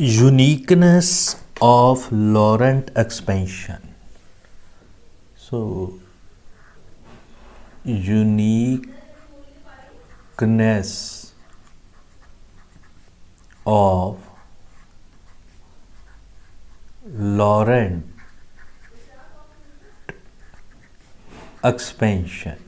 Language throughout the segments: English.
Uniqueness of Laurent expansion. So, uniqueness of Laurent expansion.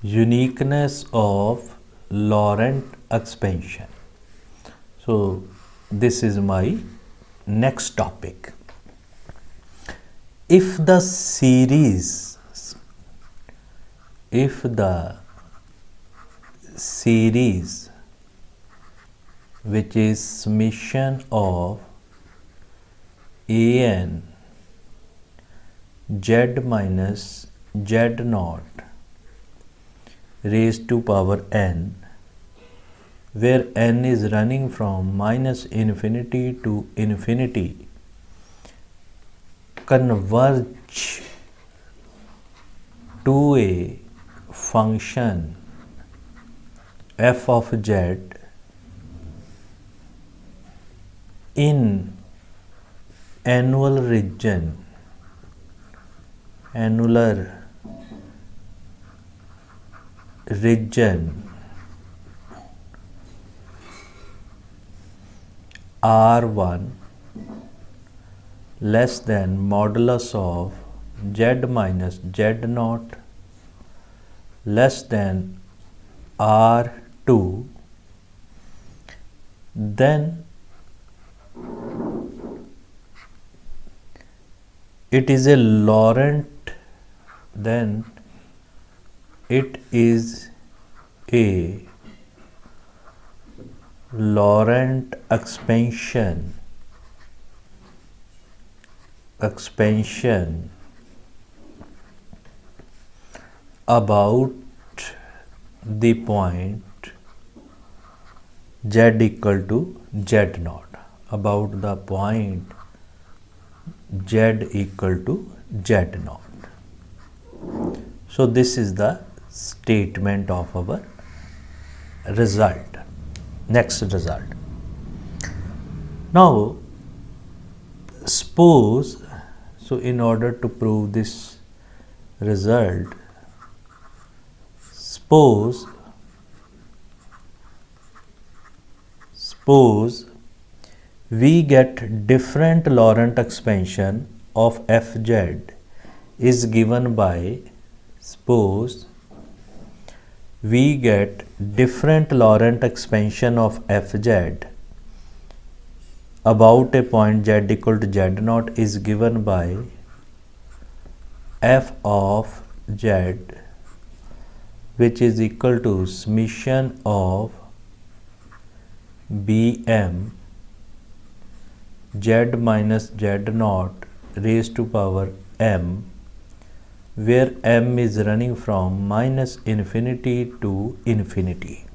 Uniqueness of Laurent expansion. So, this is my next topic. If the series which is summation of an z minus z naught raised to power n, where n is running from minus infinity to infinity, converge to a function f of z in annular region R1 less than modulus of z minus z naught less than R2, then it is a Laurent expansion about the point z equal to z naught, about the point z equal to z naught. So this is the statement of our result. Next result. Now suppose, so in order to prove this result, suppose we get different Laurent expansion of fz is given by, suppose we get different Laurent expansion of fz about a point z equal to z naught is given by f of z, which is equal to summation of bm z minus z naught raised to power m, where m is running from minus infinity to infinity,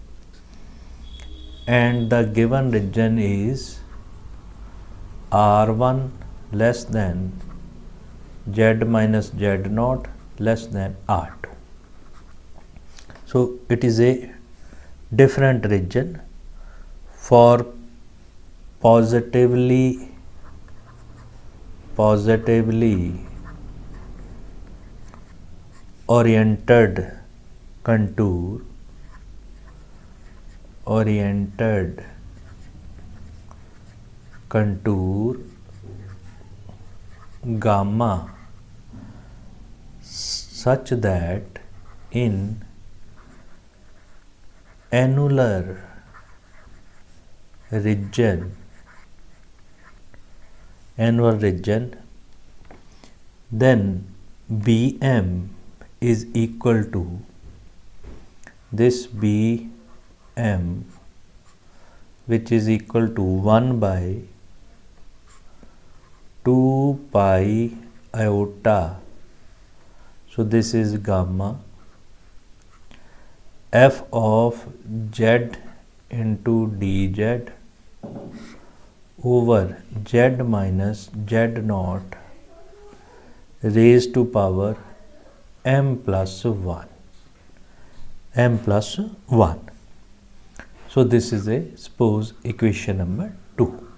and the given region is R1 less than z minus z naught less than R2. So it is a different region for positively oriented contour gamma such that in annular region then Bm is equal to this Bm, which is equal to 1 by 2 pi iota. So this is gamma f of z into dz over z minus z naught raised to power m plus 1. So this is a suppose equation number 2.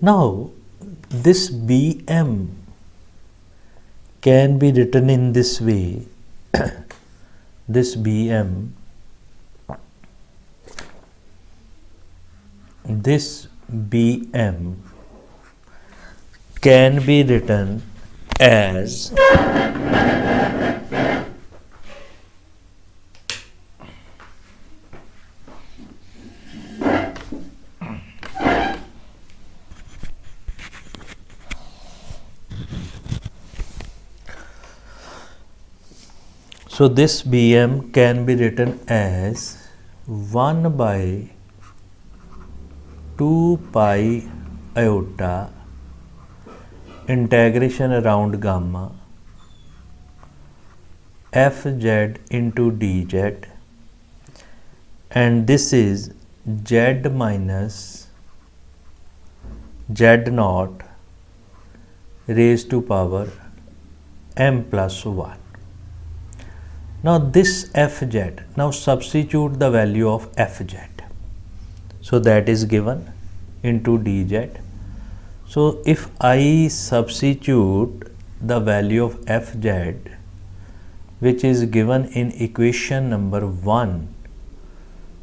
Now this Bm can be written in this way. This Bm can be written as so this Bm can be written as 1 by 2 pi iota integration around gamma fz into dz, and this is z minus z naught raised to power m plus 1. Now this fz, now substitute the value of fz. So that is given into dz. So if I substitute the value of fz, which is given in equation number 1,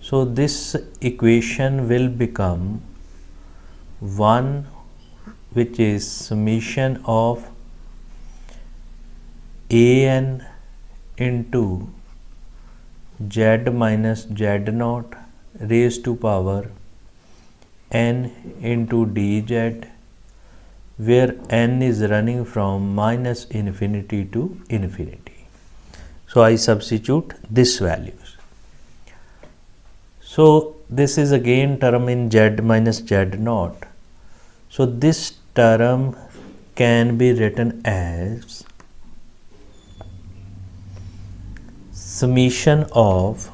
so this equation will become 1, which is summation of an into z minus z naught raised to power n into dz, where n is running from minus infinity to infinity. So I substitute this values. So this is again term in z minus z naught. So this term can be written as summation of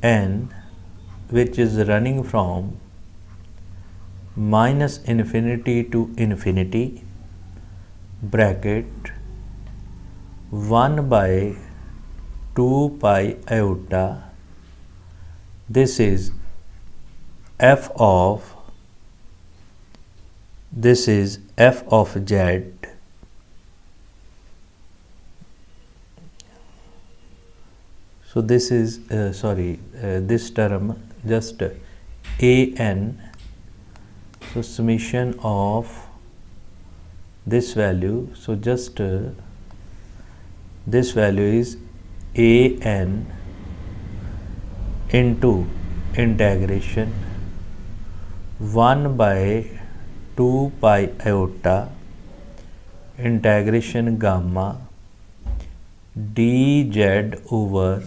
n, which is running from minus infinity to infinity, bracket 1 by 2 pi iota, this is f of z, so this is this term just an, so summation of this value, so just this value is an into integration 1 by 2 pi iota integration gamma dz over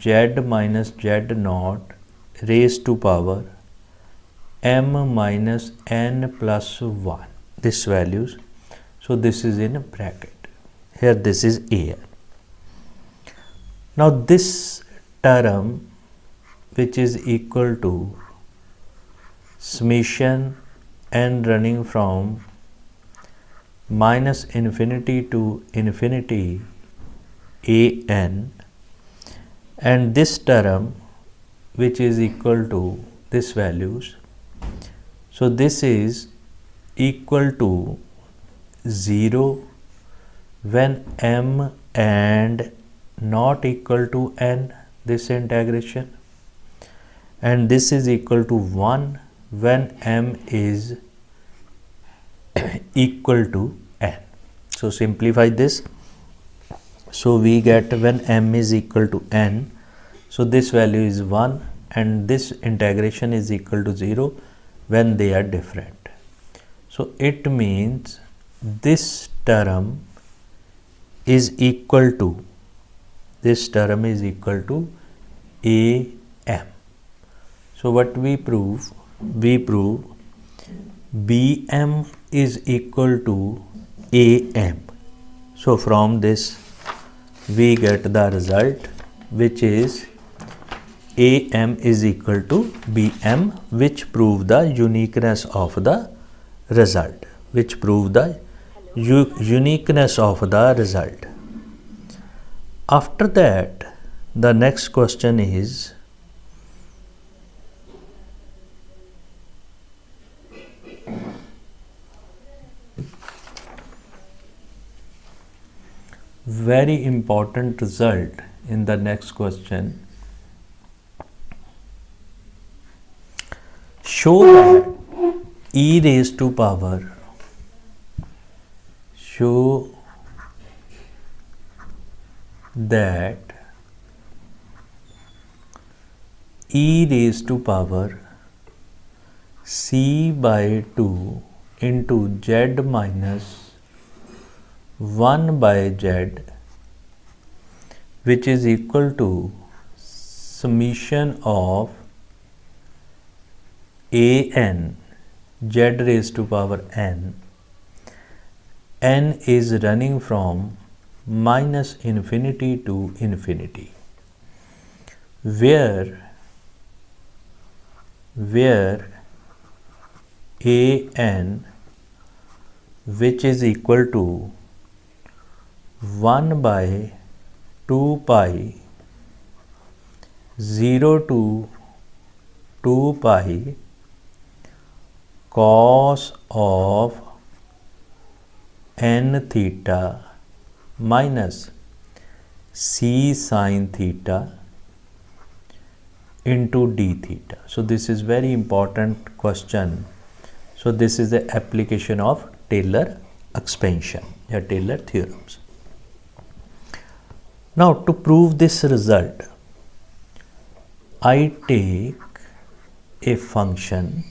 z minus z naught raised to power m minus n plus 1, this values. So this is in a bracket. Here this is an. Now this term, which is equal to summation n running from minus infinity to infinity an, and this term which is equal to this values. So this is equal to 0 when m and not equal to n, this integration, and this is equal to 1 when m is equal to n. So simplify this. So we get when m is equal to n, so this value is 1 and this integration is equal to 0 when they are different. So it means this term is equal to am. So what we prove? We prove Bm is equal to am. So from this we get the result, which is am is equal to bm, which prove the uniqueness of the result, which prove the uniqueness of the result. After that, the next question is very important result in the next question. Show that e raised to power e raised to power c by 2 into z minus 1 by z, which is equal to summation of a n z raised to power n is running from minus infinity to infinity, where a n, which is equal to 1 by 2 pi 0 to 2 pi cos of n theta minus c sin theta into d theta. So this is very important question. So this is the application of Taylor expansion or Taylor theorems. Now to prove this result, I take a function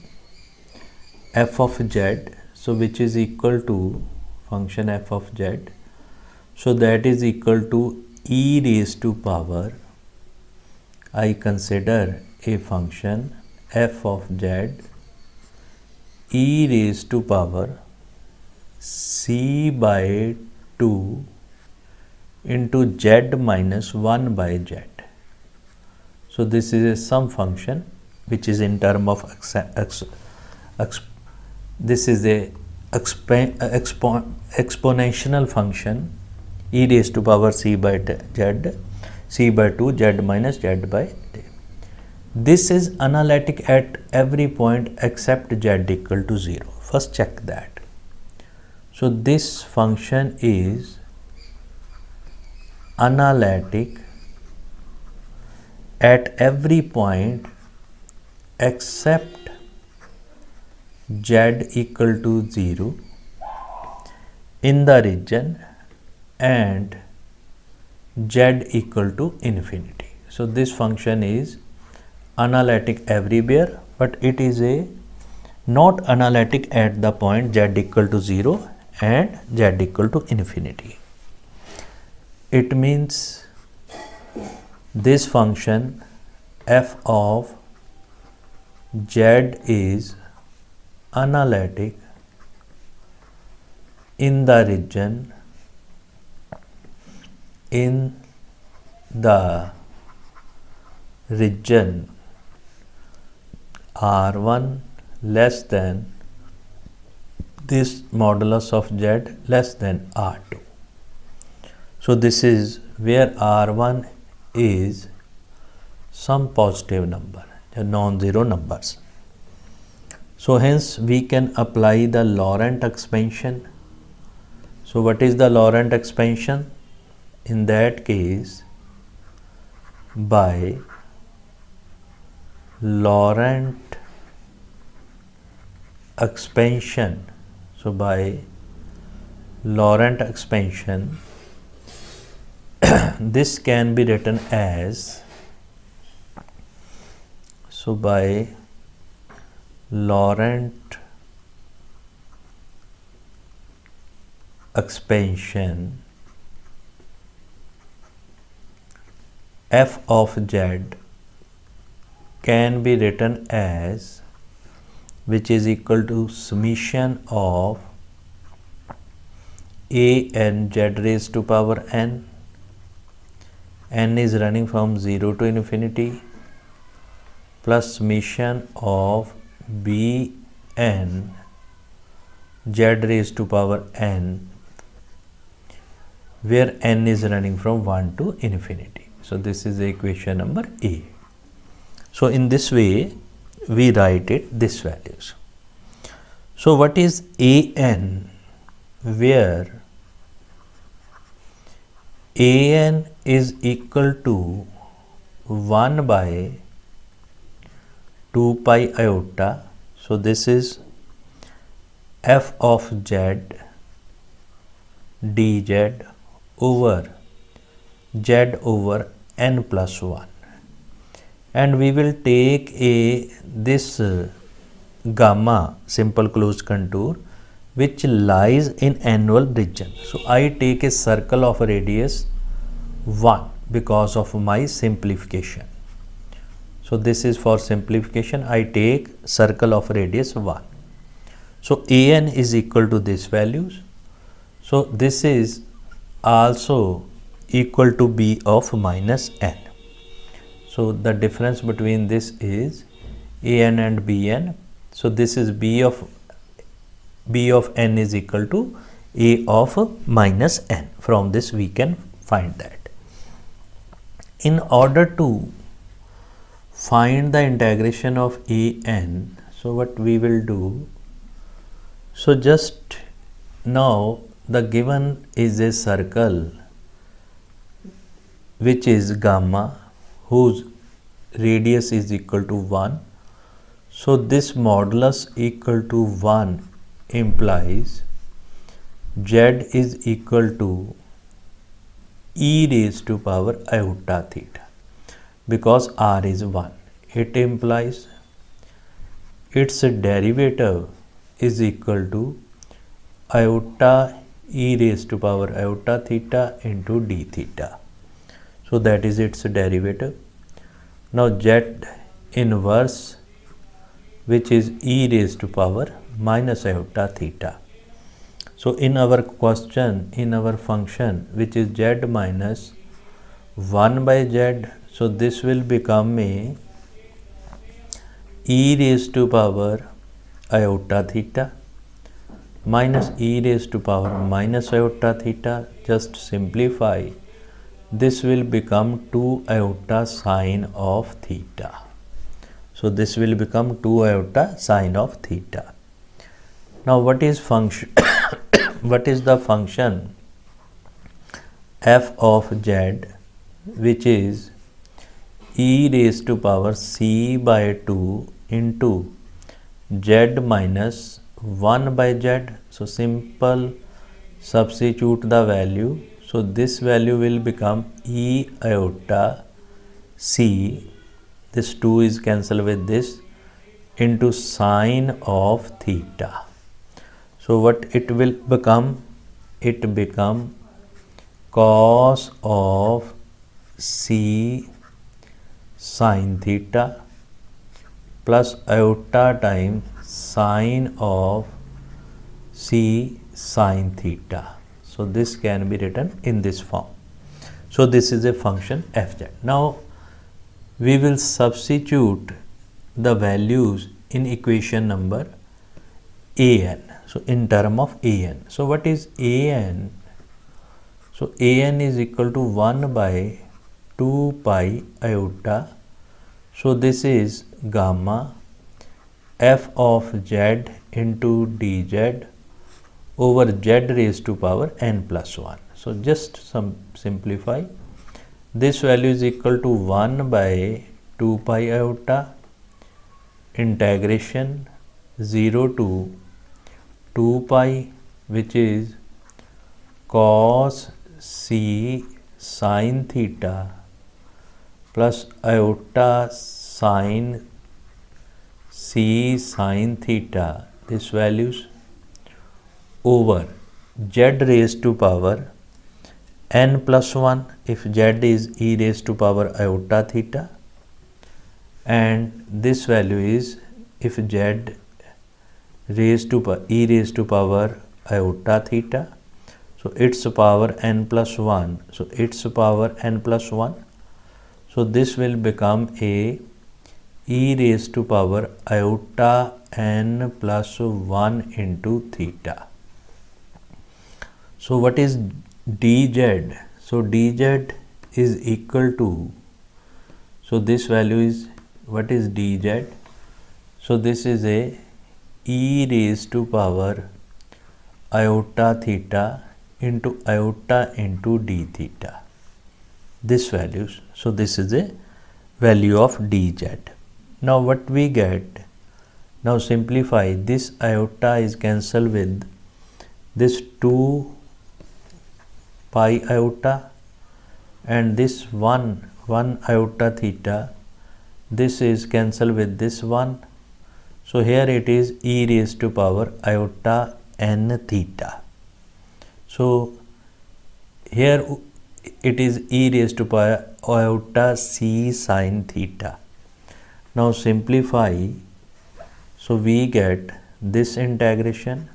f of z, so which is equal to function f of z, so that is equal to e raised to power, I consider a function f of z e raised to power c by 2 into z minus 1 by z. So this is a sum function which is in term of this is a exponential function e raised to power c by z, c by 2 z minus z by t. This is analytic at every point except z equal to 0. First check that. So this function is analytic at every point except z equal to 0 in the region and z equal to infinity. So this function is analytic everywhere, but it is a not analytic at the point z equal to 0 and z equal to infinity. It means this function f of z is analytic in the region R1 less than this modulus of z less than R2. So this is where R1 is some positive number, non-zero numbers. So hence we can apply the Laurent expansion. So what is the Laurent expansion? In that case, by Laurent expansion, so by Laurent expansion, this can be written as, so by Laurent expansion, f of z can be written as, which is equal to summation of a n z raised to power n is running from 0 to infinity, plus summation of b n z raised to power n where n is running from 1 to infinity. So this is equation number A. So in this way we write it this values. So what is an, where an is equal to 1 by 2 pi iota. So this is f of z dz over z over n plus 1, and we will take this gamma simple closed contour which lies in annual region. So I take a circle of a radius 1 because of my simplification. So this is for simplification, I take circle of radius 1. So an is equal to this values. So this is also equal to b of minus n. So the difference between this is an and bn. So this is b of n is equal to a of minus n. From this we can find that. In order to find the integration of an, so what we will do, so just now the given is a circle which is gamma whose radius is equal to 1. So this modulus equal to 1 implies z is equal to e raised to power iota theta, because r is 1. It implies its derivative is equal to iota e raised to power iota theta into d theta. So that is its derivative. Now z inverse, which is e raised to power minus iota theta. So in our question, in our function which is z minus 1 by z, so this will become a e raised to power iota theta minus e raised to power minus iota theta. Just simplify, this will become 2 iota sine of theta. So this will become 2 iota sine of theta. Now what is function what is the function f of z, which is e raised to power c by 2 into z minus 1 by z. So simple substitute the value. So this value will become e iota c, this 2 is cancelled with this, into sine of theta. So what it will become? It become cos of c sine theta plus iota times sine of c sine theta. So this can be written in this form. So this is a function fz. Now we will substitute the values in equation number an. So in term of an. So what is an? So an is equal to 1 by 2 pi iota. So this is gamma f of z into dz over z raised to power n plus 1. So just simplify. This value is equal to 1 by 2 pi iota integration 0 to 2 pi, which is cos c sine theta plus iota sine c sine theta, this values over z raised to power n plus 1 if z is e raised to power iota theta, and this value is if z raised to e raised to power iota theta. So its power n plus 1. So its power n plus 1. So this will become a e raised to power iota n plus 1 into theta. So what is dz, so dz is equal to, so this value is, what is dz? So this is a e raised to power iota theta into iota into d theta, this values. So this is a value of dz. Now what we get, now simplify, this iota is cancelled with this 2 pi iota, and this 1 iota theta, this is cancelled with this one. So here it is e raised to power iota n theta. So here it is e raised to power iota c sine theta. Now simplify, so we get this integration,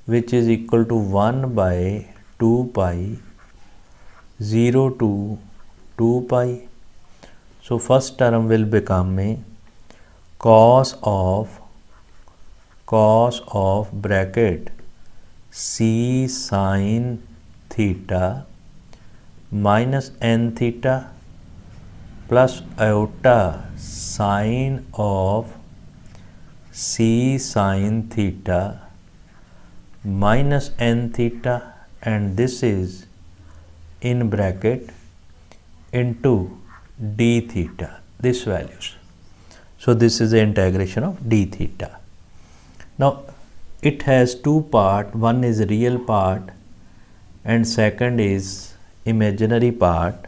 which is equal to 1 by 2 pi 0 to 2 pi. So first term will become a cos of bracket c sine theta minus n theta plus iota sine of c sine theta minus n theta, and this is in bracket into d theta, this values. So this is the integration of d theta. Now it has two part, one is real part and second is imaginary part.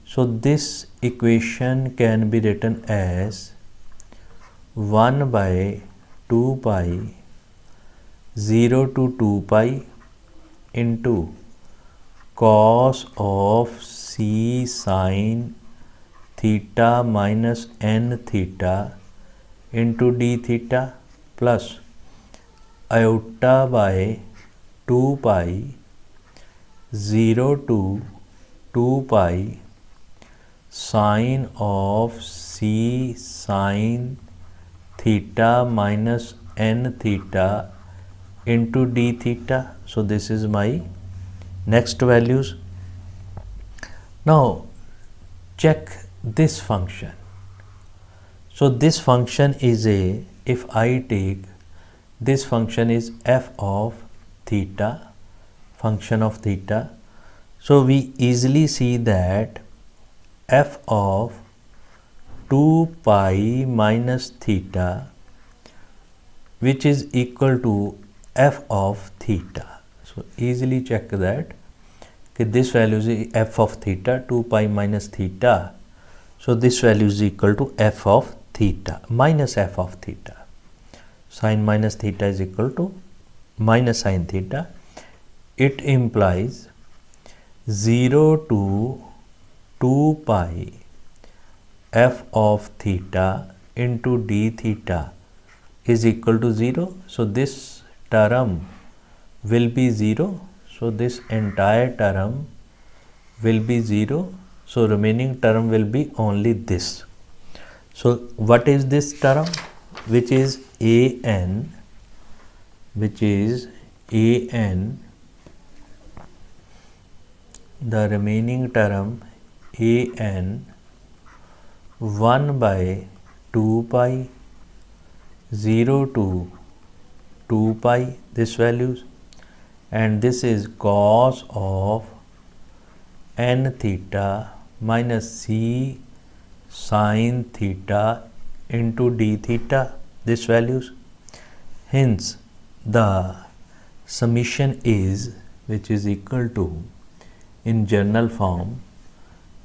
So this equation can be written as 1 by 2 pi 0 to 2 pi into cos of c sine theta minus n theta into d theta plus iota by 2 pi 0 to 2 pi sine of c sine theta minus n theta into d theta. So this is my next values. Now check this function. So this function is a, if I take this function is f of theta, function of theta, so we easily see that f of 2 pi minus theta, which is equal to f of theta. So easily check that this value is f of theta, 2 pi minus theta. So this value is equal to f of theta minus f of theta. Sine minus theta is equal to minus sine theta. It implies 0 to 2 pi f of theta into d theta is equal to 0. So this term will be 0. So this entire term will be 0. So remaining term will be only this. So what is this term? Which is an, which is an, the remaining term an 1 by 2 pi 0 to 2 pi, this values, and this is cos of n theta minus c sine theta into d theta, this values. Hence the summation is, which is equal to, in general form,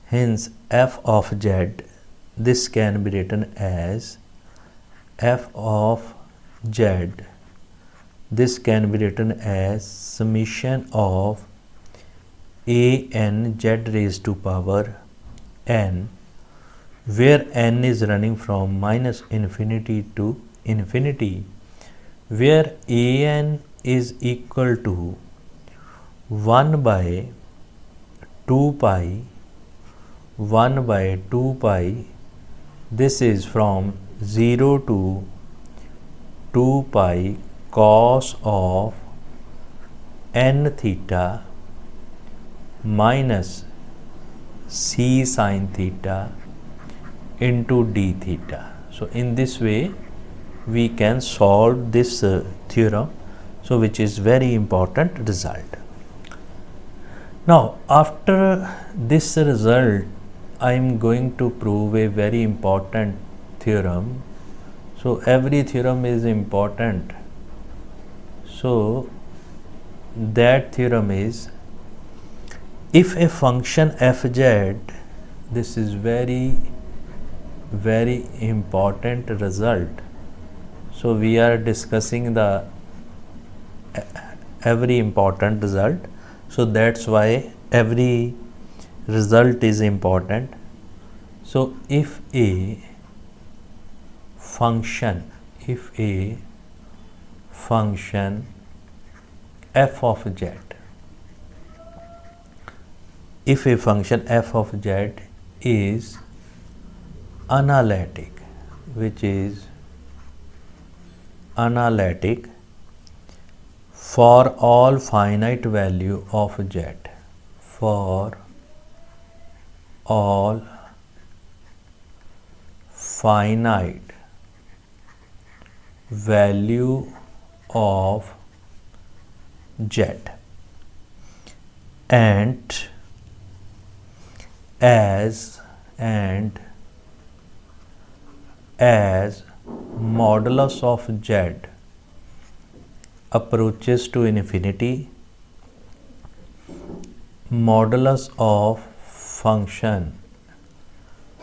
hence f of z, this can be written as f of z, this can be written as summation of an z raised to power n, where n is running from minus infinity to infinity, where an is equal to 1 by 2 pi, 1 by 2 pi, this is from 0 to 2 pi cos of n theta minus c sin theta into d theta. So in this way we can solve this theorem, so which is very important result. Now after this result I am going to prove a very important theorem. So every theorem is important. So that theorem is, if a function fz, this is very important result. So we are discussing the every important result, so that's why every result is important. So if a function f of z, if a function f of z is analytic, which is analytic for all finite value of z, for all finite value of z, and as modulus of z approaches to infinity, modulus of function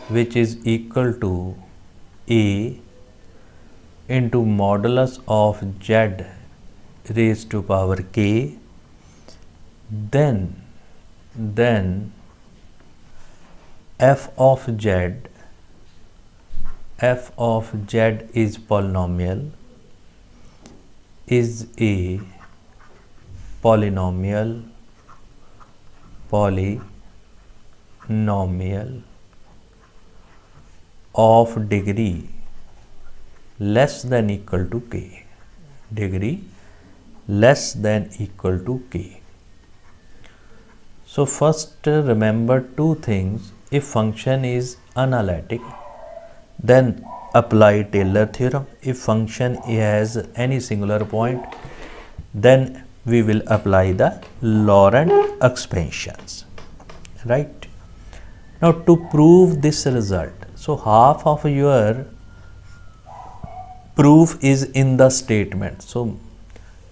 which is equal to a into modulus of z raised to power k, then f of z is polynomial, is a polynomial of degree less than equal to k, degree less than equal to k. So first remember two things. If function is analytic, then apply Taylor theorem. If function has any singular point, then we will apply the Laurent expansions, right? Now to prove this result, so half of your proof is in the statement, so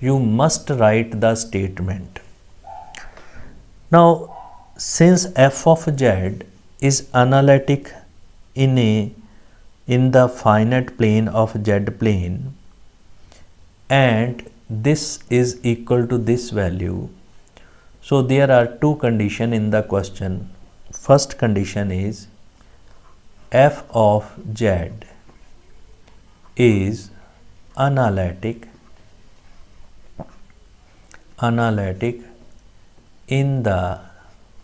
you must write the statement. Now since f of z is analytic in the finite plane of z plane, and this is equal to this value, so there are two conditions in the question. First condition is f of z is analytic in the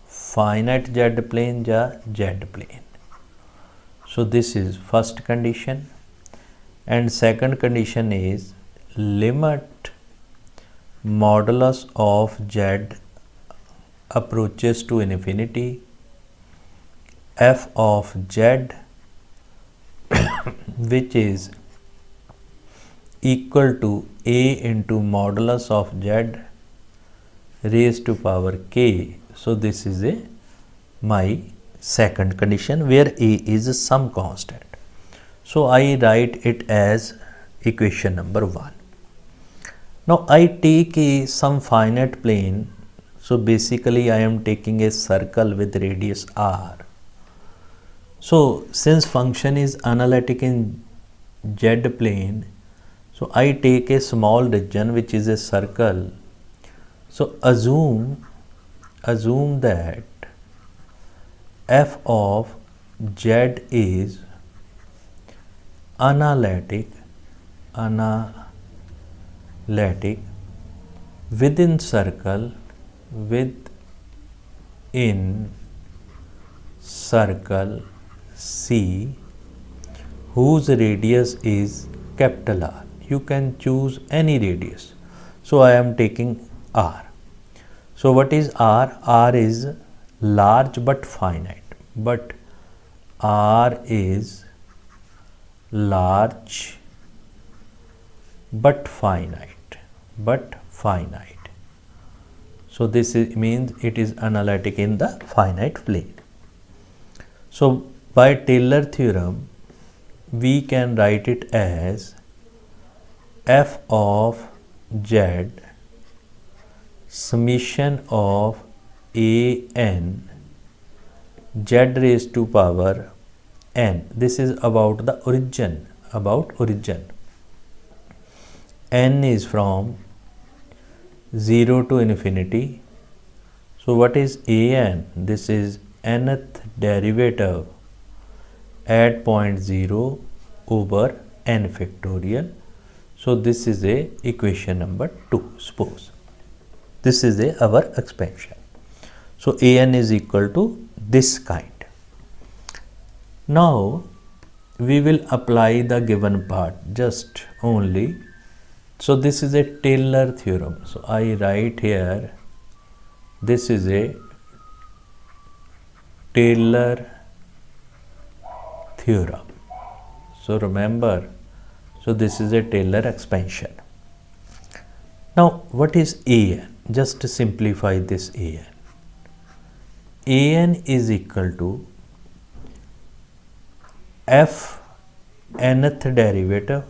finite z plane या z plane. So this is first condition, and second condition is limit modulus of z approaches to infinity, f of z which is equal to a into modulus of z raised to power k. So this is my second condition where a is some constant. So I write it as equation number 1. Now I take some finite plane. So basically I am taking a circle with radius r. So since function is analytic in z plane, so I take a small region which is a circle. So assume that f of z is analytic within circle C whose radius is capital R. You can choose any radius. So I am taking R. So what is R? R is large but finite. But R is large but finite. So this means it is analytic in the finite plane. So by Taylor theorem, we can write it as f of z summation of a n z raised to power n. This is about the origin, n is from 0 to infinity. So what is an? This is nth derivative at point 0 over n factorial. So this is a equation number 2. Suppose this is our expansion. So an is equal to this kind. Now we will apply the given part just only. So this is a Taylor theorem. So I write here, this is a Taylor theorem. So remember, so this is a Taylor expansion. Now what is an? Just to simplify this an. An is equal to f nth derivative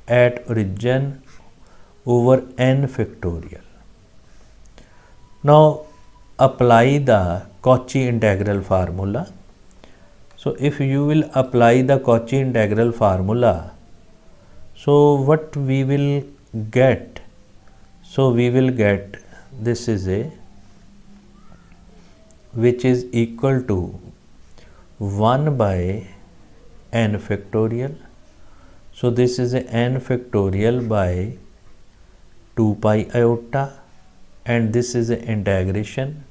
at origin over n factorial. Now apply the Cauchy integral formula. So if you will apply the Cauchy integral formula, so what we will get? So we will get, this is a, which is equal to 1 by n factorial. So this is a n factorial by 2 pi iota, and this is a integration,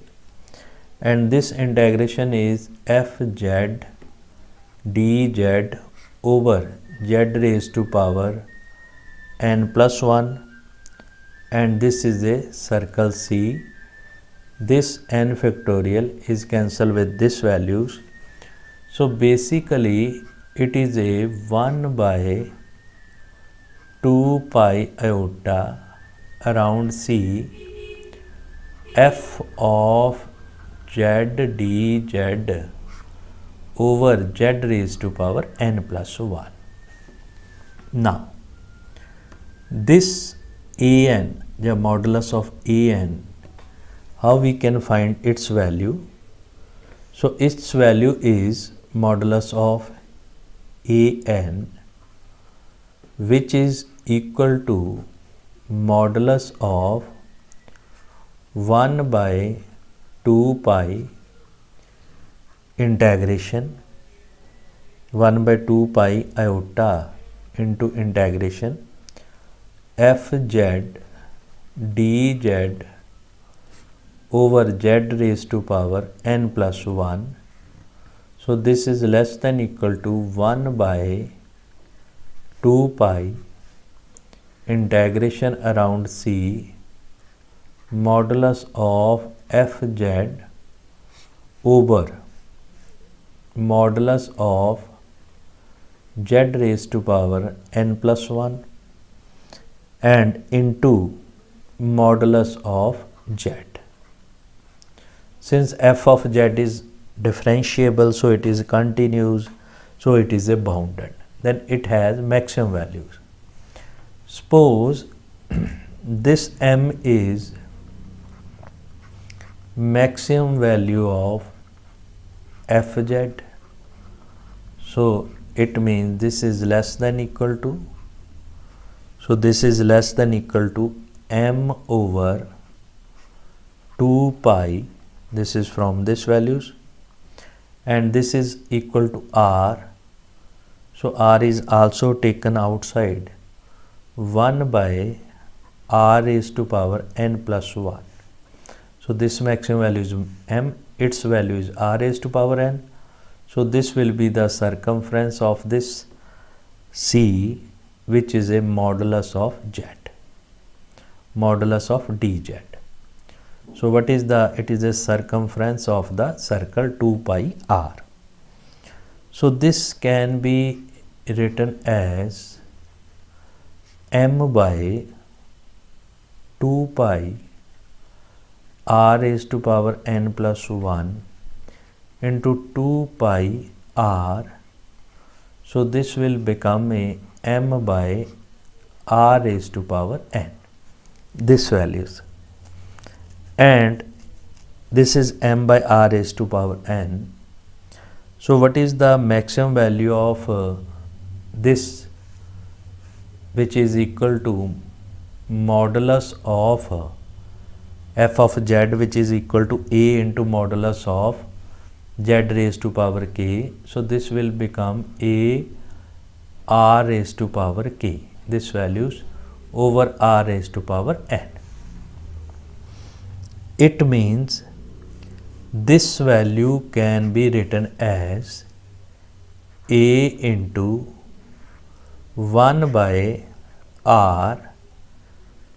and this integration is fz dz over z raised to power n plus 1, and this is a circle C. This n factorial is cancelled with this values. So basically it is a 1 by 2 pi iota around C f of z dz over z raised to power n plus 1. Now this an, the modulus of an, how we can find its value? So its value is modulus of an, which is equal to modulus of 1 by 2 pi integration 1 by 2 pi iota into integration fz dz over z raised to power n plus 1. So this is less than equal to 1 by 2 pi integration around C modulus of fz over modulus of z raised to power n plus 1 and into modulus of z. Since f of z is differentiable, so it is continuous, so it is a bounded, then it has maximum values. Suppose this m is maximum value of fz, so it means this is less than equal to, so this is less than equal to m over 2 pi, this is from this values, and this is equal to r, so r is also taken outside, 1 by r raised to power n plus 1. So this maximum value is m, its value is r raised to power n. So this will be the circumference of this C, which is a modulus of z, modulus of dz. So what is the, it is a circumference of the circle 2 pi r. So this can be written as m by 2 pi r raised to power n plus 1 into 2 pi r. So this will become a m by r raised to power n, this values, and this is m by r raised to power n. So what is the maximum value of this, which is equal to modulus of f of z, which is equal to a into modulus of z raised to power k. So this will become a r raised to power k, this values, over r raised to power n. It means this value can be written as a into 1 by r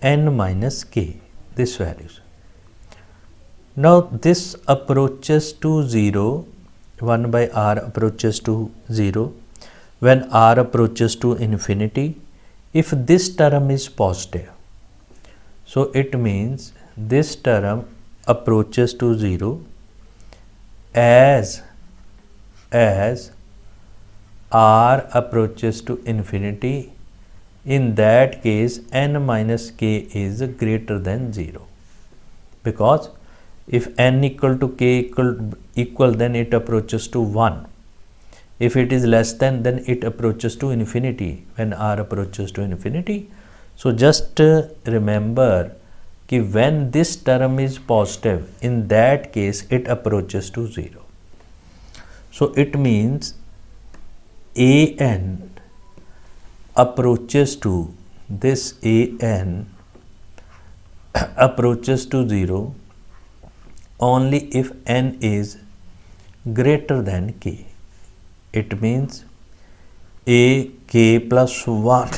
n minus k, this values. Now this approaches to 0, 1 by r approaches to 0 when r approaches to infinity, if this term is positive. So it means this term approaches to 0 as r approaches to infinity. In that case n minus k is greater than 0, because if n equal to k equal then it approaches to 1. If it is less than, then it approaches to infinity when r approaches to infinity. So just remember कि when this term is positive, in that case it approaches to 0. So it means an approaches to, this an approaches to 0 only if n is greater than k. It means a k plus 1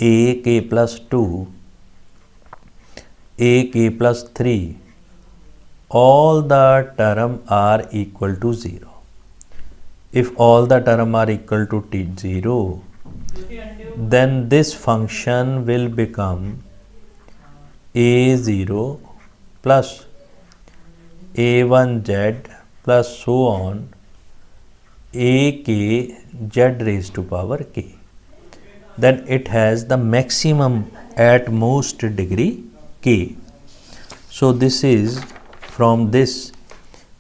a k plus 2 a k plus 3, all the term are equal to 0. If all the term are equal to 0, then this function will become a0 plus a1z plus so on ak z raised to power k. Then it has the maximum at most degree k. So this is, from this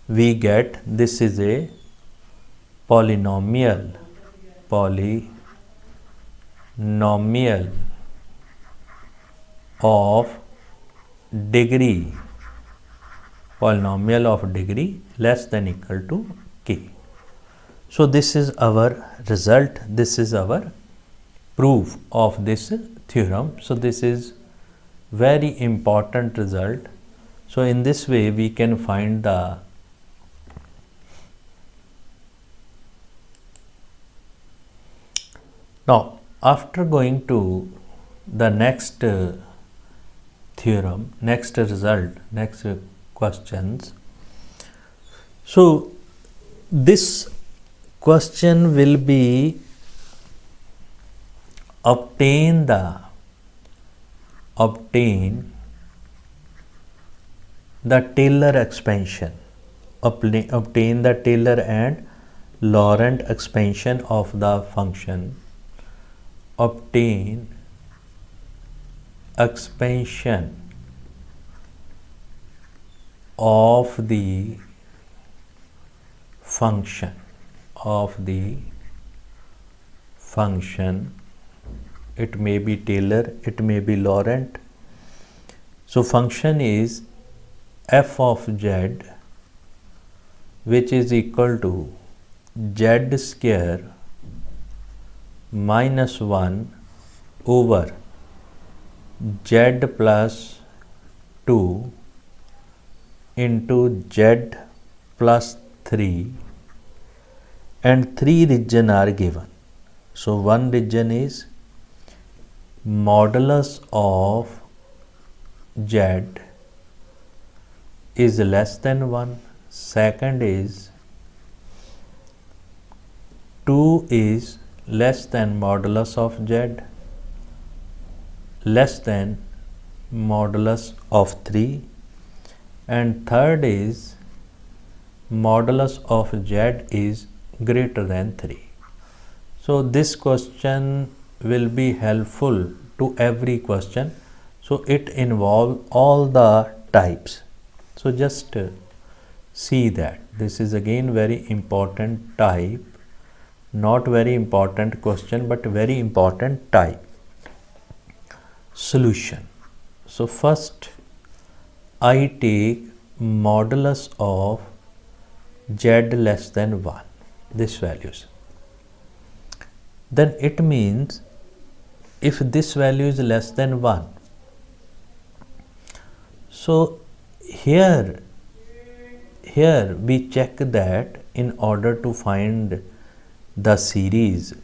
we get, this is a polynomial of degree, polynomial of degree less than equal to k. So this is our result, this is our proof of this theorem. So this is very important result. So in this way we can find the now after going to the next theorem, next result, next questions. So this question will be obtain the Taylor expansion, obtain the Taylor and Laurent expansion of the function, obtain expansion of the function it may be Taylor, it may be Laurent. So function is f of z, which is equal to z square minus 1 over z plus 2 into z plus 3, and 3 region are given. So one region is modulus of z is less than 1. Second is 2 is less than modulus of z less than modulus of 3, and third is modulus of z is greater than 3. So this question will be helpful to every question. So it involves all the types. So just see that this is again very important type, not very important question but very important type. Solution. So first I take modulus of z less than 1, this values. Then it means if this value is less than 1, so here we check that in order to find the series,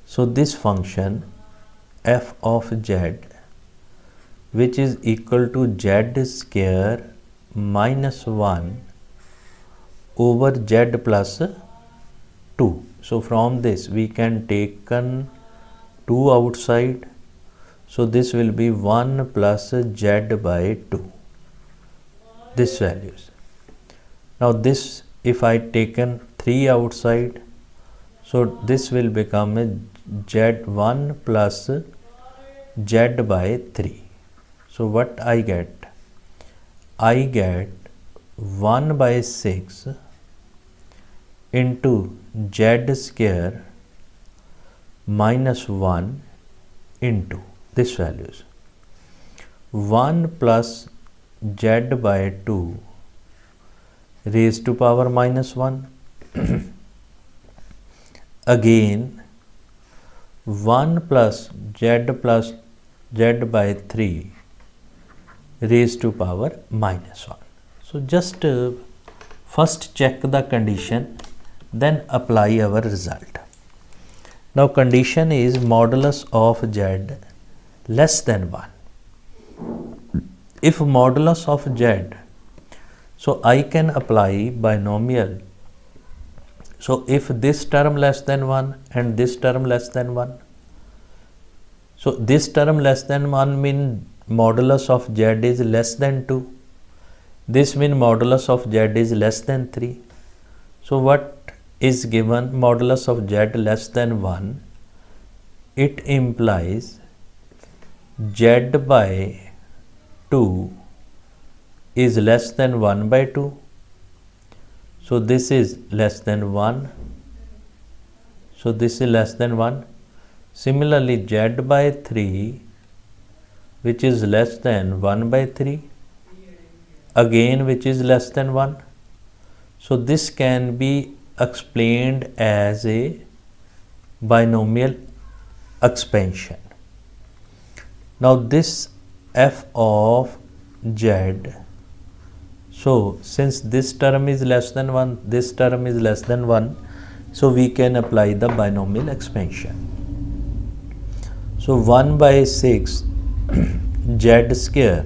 so this function f of z, which is equal to z square minus 1 over z plus 2. So from this we can take 2 outside. So this will be 1 plus z by 2. This values. Now this, if I taken 3 outside, so this will become a z1 plus z by 3. So what I get? I get 1 by 6 into z square minus 1 into this values 1 plus z by 2 raised to power minus 1 again 1 plus z by 3 raised to power minus 1. So just first check the condition, then apply our result. Now condition is modulus of z less than 1. If modulus of z, so I can apply binomial. So if this term less than 1 and this term less than 1, so this term less than 1 means modulus of z is less than 2. This means modulus of z is less than 3. So what is given? Modulus of z less than 1. It implies z by 2 is less than 1 by 2. So this is less than 1. So this is less than 1. Similarly, z by 3, which is less than 1 by 3, again which is less than 1. So this can be explained as a binomial expansion. Now this f of z, so since this term is less than 1, this term is less than 1, so we can apply the binomial expansion. So 1 by 6 z square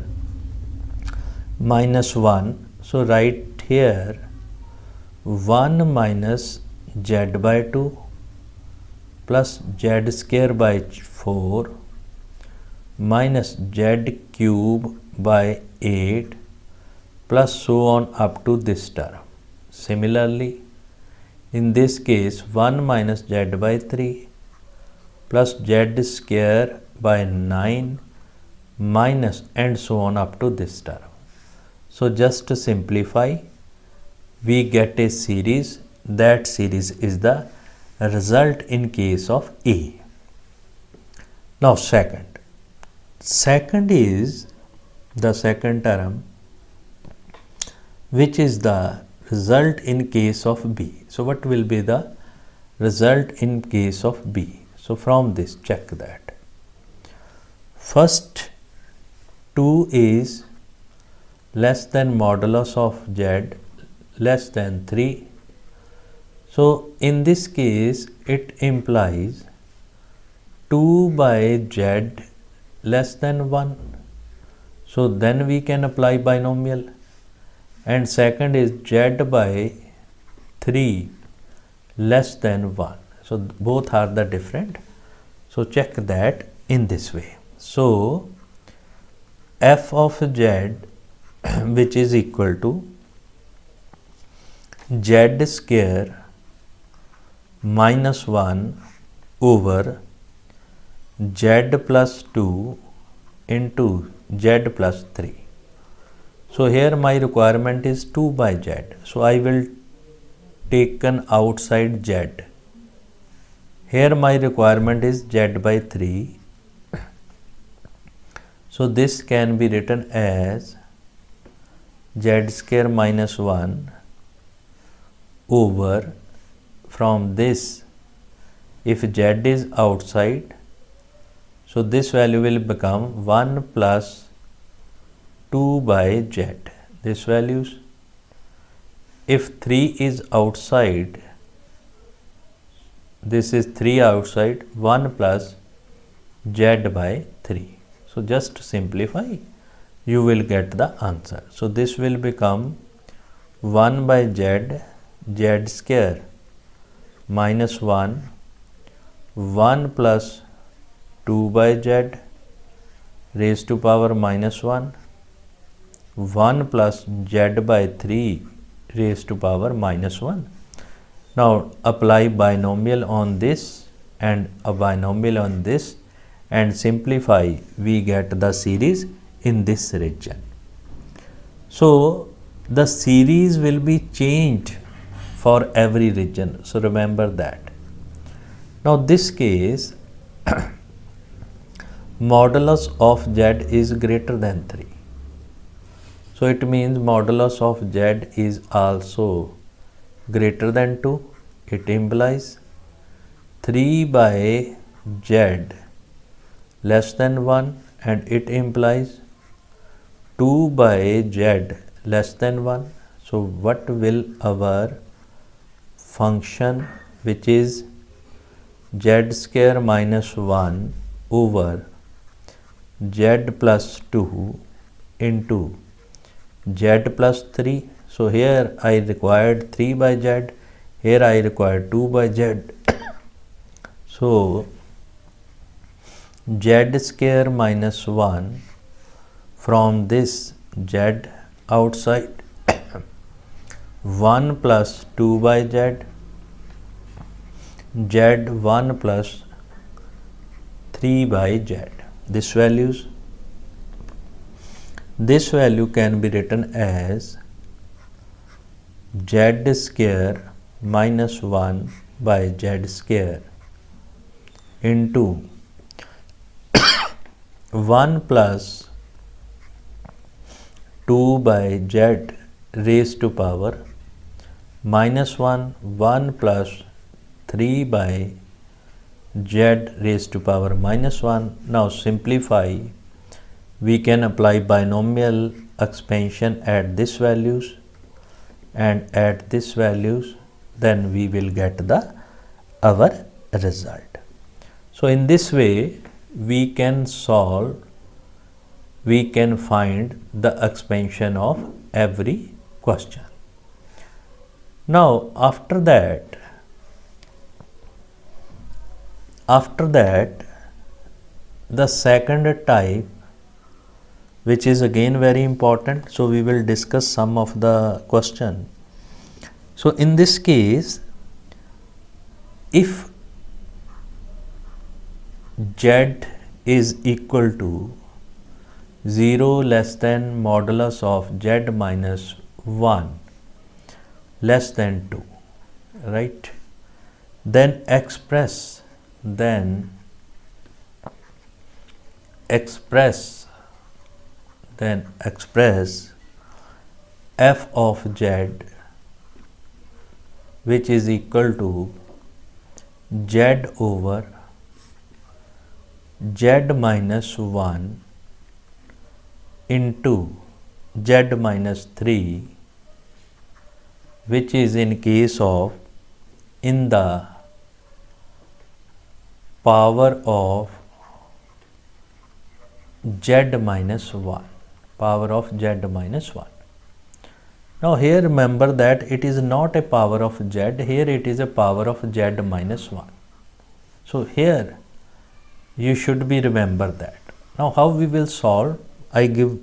minus 1, so right here 1 minus z by 2 plus z square by 4 minus z cube by 8 plus so on up to this term. Similarly, in this case 1 minus z by 3 plus z square by 9 minus and so on up to this term. So just to simplify, we get a series. That series is the result in case of A. Now second is the second term, which is the result in case of B. So what will be the result in case of B? So from this check that. First 2 is less than modulus of z less than 3. So in this case it implies 2 by z less than 1. So then we can apply binomial. And second is z by 3 less than 1. So both are the different. So check that in this way. So f of z which is equal to z square minus 1 over z plus 2 into z plus 3. So here my requirement is 2 by z. So I will take an outside z. Here my requirement is z by 3. So this can be written as z square minus 1 over, from this, if z is outside, so this value will become 1 plus 2 by z, this values. If 3 is outside, this is 3 outside, 1 plus z by 3. So just simplify, you will get the answer. So this will become 1 by z, z square minus 1, 1 plus 2 by z raised to power minus 1, 1 plus z by 3 raised to power minus 1. Now apply binomial on this and a binomial on this and simplify, we get the series in this region. So the series will be changed for every region. So remember that. Now this case modulus of z is greater than 3. So it means modulus of z is also greater than 2. It implies 3 by z less than 1, and it implies 2 by z less than 1. So what will our function, which is z square minus 1 over z plus 2 into z plus 3. So here I required 3 by z, here I require 2 by z. So z square minus 1, from this z outside, 1 plus 2 by z, z 1 plus 3 by z. This values, this value can be written as z square minus 1 by z square into 1 plus 2 by z raised to power minus 1, 1 plus 3 by z raised to power minus 1. Now simplify, we can apply binomial expansion at this values and at this values, then we will get the our result. So in this way we can solve, we can find the expansion of every question. Now after that the second type, which is again very important, so we will discuss some of the question. So in this case, if z is equal to 0 less than modulus of z minus 1 less than 2, right, then express f of z which is equal to z over z minus 1 into z minus 3, which is in case of in the power of z minus 1. power of z minus 1. Now here remember that it is not a power of z, here it is a power of z minus 1. So here you should be remember that. Now how we will solve? I give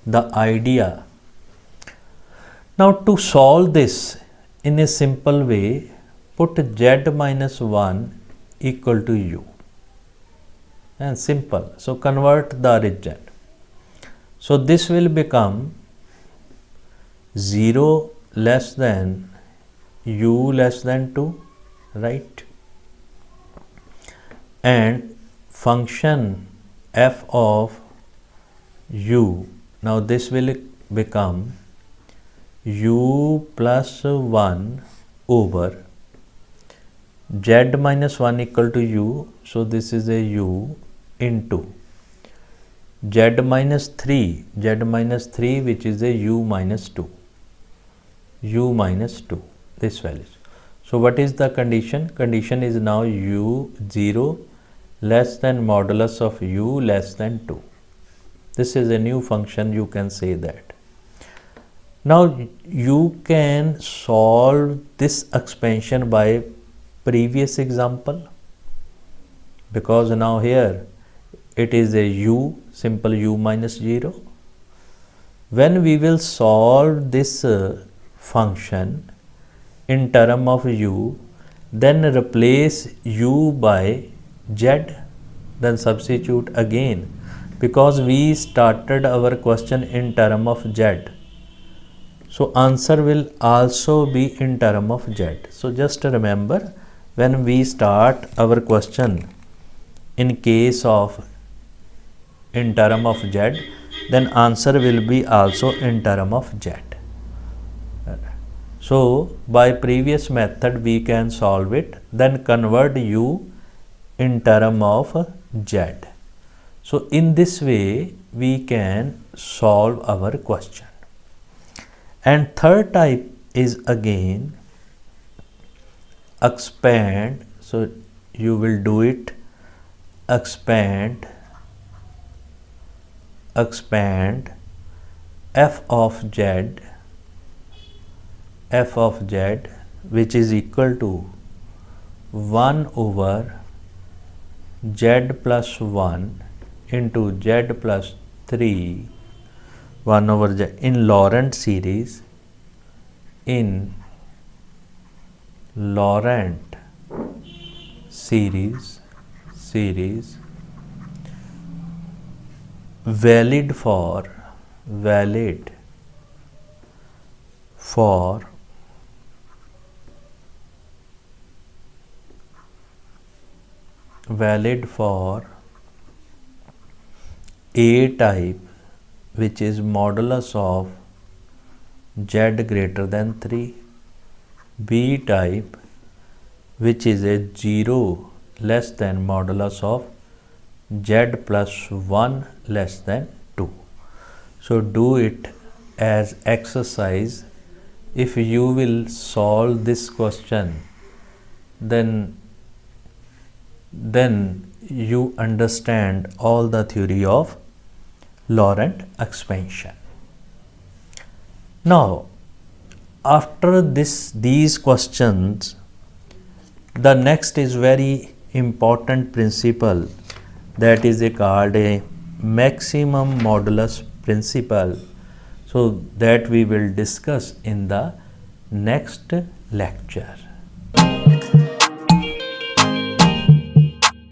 the idea. Now to solve this in a simple way, put z minus 1 equal to u. And simple. So convert the origin. So this will become 0 less than u less than 2, right? And function f of u, now this will become u plus 1 over z minus 1 equal to u, so this is a u into z minus 3 which is a u minus 2, this value. So what is the condition? Condition is now u 0 less than modulus of u less than 2. This is a new function, you can say that. Now you can solve this expansion by previous example, because now here it is a u, simple u minus 0. When we will solve this function in term of u, then replace u by z, then substitute again, because we started our question in term of z. So answer will also be in term of z. So just remember, when we start our question in case of in term of z, then answer will be also in term of z. So by previous method we can solve it, then convert u in term of z. So in this way we can solve our question. And third type is again expand. So you will do it, expand f of z which is equal to 1 over z plus 1 into z plus 3 1 over z in Laurent series, valid for A type, which is modulus of z greater than 3, B type, which is a 0 less than modulus of z plus 1 less than 2. So do it as exercise. If you will solve this question, then you understand all the theory of Laurent expansion. Now after these questions, the next is very important principle, that is called a maximum modulus principle. So that we will discuss in the next lecture.